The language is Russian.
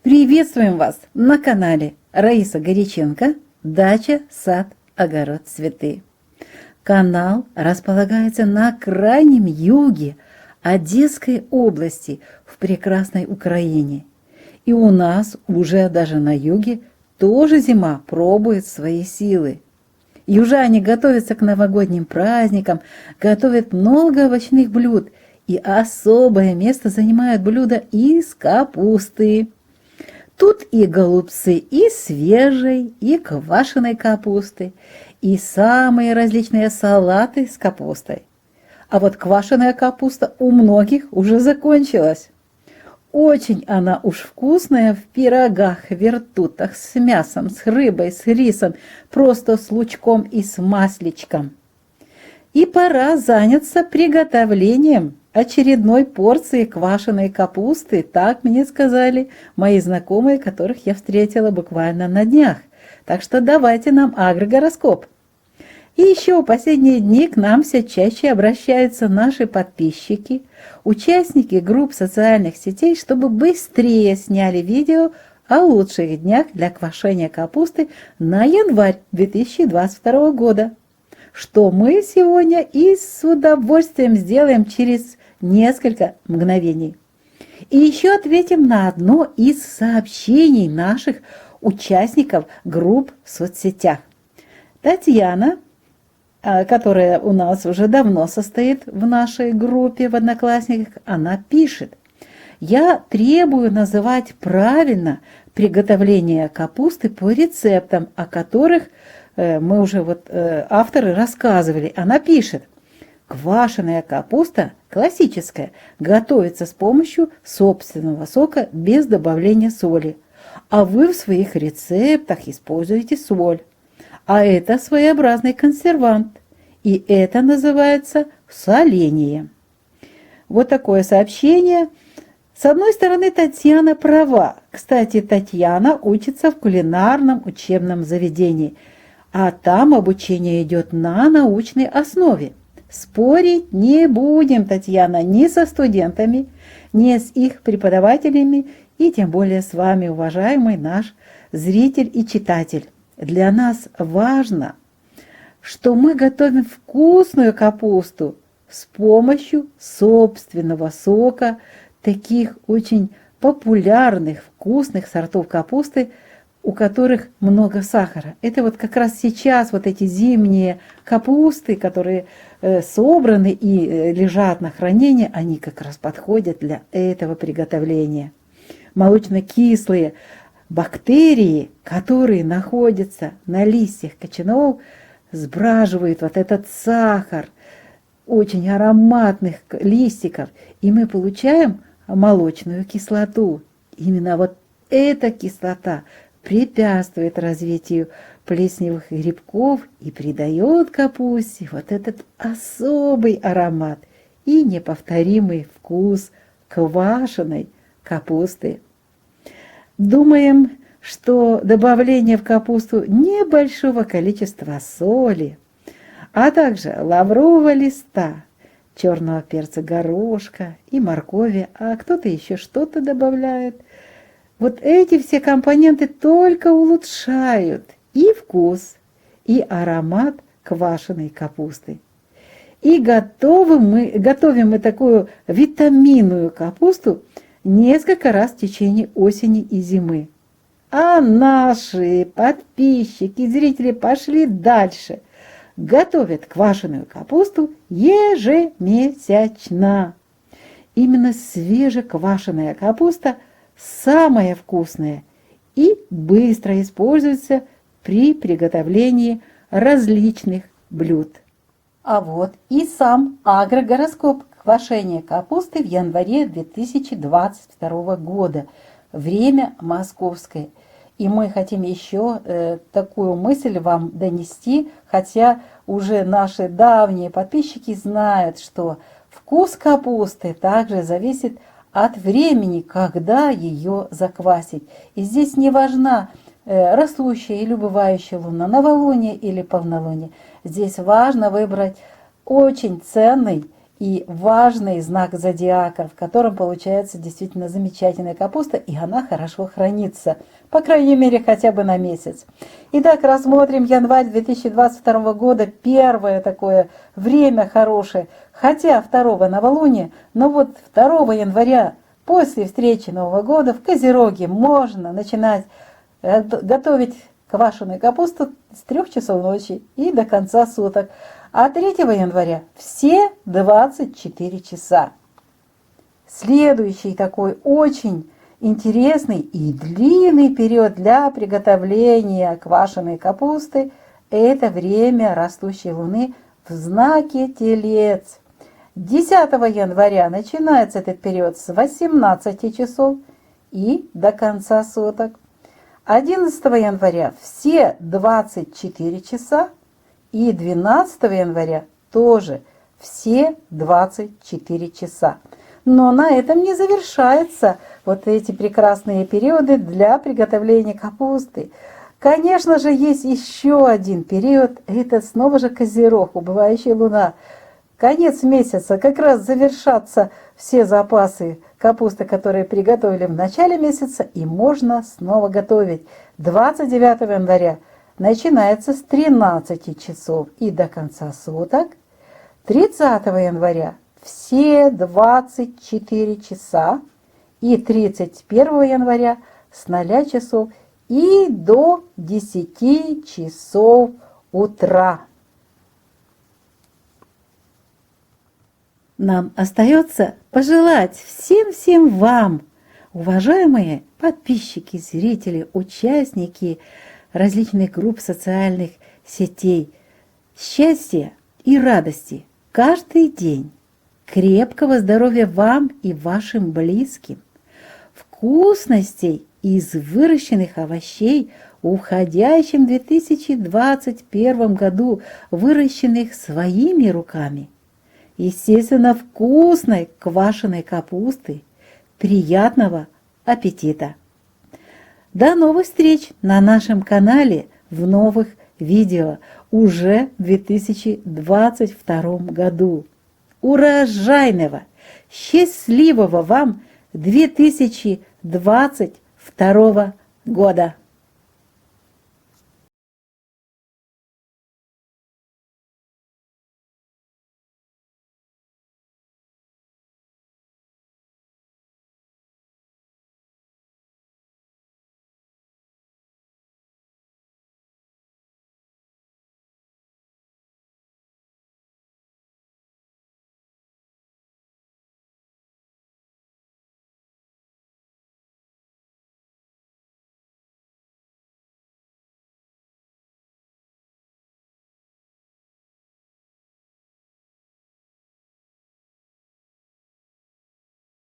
Приветствуем вас на канале Раиса Горяченко «Дача, сад, огород, цветы». Канал располагается на крайнем юге Одесской области в прекрасной Украине. И у нас уже даже на юге тоже зима пробует свои силы. Южане готовятся к новогодним праздникам, готовят много овощных блюд, и особое место занимают блюда из капусты. Тут и голубцы и свежей, и квашеной капусты, и самые различные салаты с капустой. А вот квашеная капуста у многих уже закончилась. Очень она уж вкусная в пирогах, вертутах, с мясом, с рыбой, с рисом, просто с лучком и с масличком. И пора заняться приготовлением очередной порции квашеной капусты, так мне сказали мои знакомые, которых я встретила буквально на днях. Так что давайте нам агрогороскоп. И еще в последние дни к нам все чаще обращаются наши подписчики, участники групп социальных сетей, чтобы быстрее сняли видео о лучших днях для квашения капусты на январь 2022 года, что мы сегодня и с удовольствием сделаем через несколько мгновений. И еще ответим на одно из сообщений наших участников групп в соцсетях. Татьяна, которая у нас уже давно состоит в нашей группе в Одноклассниках, она пишет: «Я требую называть правильно приготовление капусты по рецептам, о которых мы уже авторы рассказывали». Она пишет: «Квашеная капуста классическая готовится с помощью собственного сока без добавления соли, а вы в своих рецептах используете соль. А это своеобразный консервант, и это называется соление». Вот такое сообщение. С одной стороны, Татьяна права. Кстати, Татьяна учится в кулинарном учебном заведении, а там обучение идет на научной основе. Спорить не будем, Татьяна, ни со студентами, ни с их преподавателями, и тем более с вами, уважаемый наш зритель и читатель. Для нас важно, что мы готовим вкусную капусту с помощью собственного сока таких очень популярных, вкусных сортов капусты, у которых много сахара. Это вот как раз сейчас вот эти зимние капусты, которые собраны и лежат на хранении, они как раз подходят для этого приготовления. Молочно-кислые бактерии, которые находятся на листьях кочанов, сбраживают вот этот сахар очень ароматных листиков, и мы получаем молочную кислоту. Именно вот эта кислота препятствует развитию плесневых грибков и придает капусте вот этот особый аромат и неповторимый вкус квашеной капусты. Думаем, что добавление в капусту небольшого количества соли, а также лаврового листа, черного перца горошка и моркови, а кто-то еще что-то добавляет. Вот эти все компоненты только улучшают и вкус, и аромат квашеной капусты. И готовим мы такую витаминную капусту несколько раз в течение осени и зимы. А наши подписчики, зрители пошли дальше. Готовят квашеную капусту ежемесячно. Именно свежеквашеная капуста самая вкусная и быстро используется при приготовлении различных блюд. А вот и сам агрогороскоп квашения капусты в январе 2022 года. Время московское. И мы хотим еще такую мысль вам донести, хотя уже наши давние подписчики знают, что вкус капусты также зависит от времени, когда ее заквасить. И здесь не важна растущая или убывающая луна, новолуние или полнолуние. Здесь важно выбрать очень ценный и важный знак зодиака, в котором получается действительно замечательная капуста, и она хорошо хранится, по крайней мере, хотя бы на месяц. Итак, рассмотрим январь 2022 года, первое такое время хорошее, хотя 2 новолуния, но вот 2 января, после встречи Нового года, в Козероге можно начинать готовить квашеную капусту с 3 часов ночи и до конца суток. А 3 января все 24 часа. Следующий такой очень интересный и длинный период для приготовления квашеной капусты – это время растущей луны в знаке Телец. 10 января начинается этот период с 18 часов и до конца суток. 11 января все 24 часа. И 12 января тоже все 24 часа. Но на этом не завершаются вот эти прекрасные периоды для приготовления капусты. Конечно же, есть еще один период, это снова же Козерог, убывающая луна. Конец месяца, как раз завершатся все запасы капусты, которые приготовили в начале месяца, и можно снова готовить. 29 января начинается с 13 часов и до конца суток. 30 января все 24 часа и 31 января с 0 часов и до 10 часов утра. Нам остается пожелать всем вам, уважаемые подписчики, зрители, участники различных групп социальных сетей, счастья и радости каждый день, крепкого здоровья вам и вашим близким, вкусностей из выращенных овощей в уходящем 2021 году, выращенных своими руками, естественно, вкусной квашеной капусты, приятного аппетита! До новых встреч на нашем канале в новых видео уже в 2022 году. Урожайного, счастливого вам 2022 года!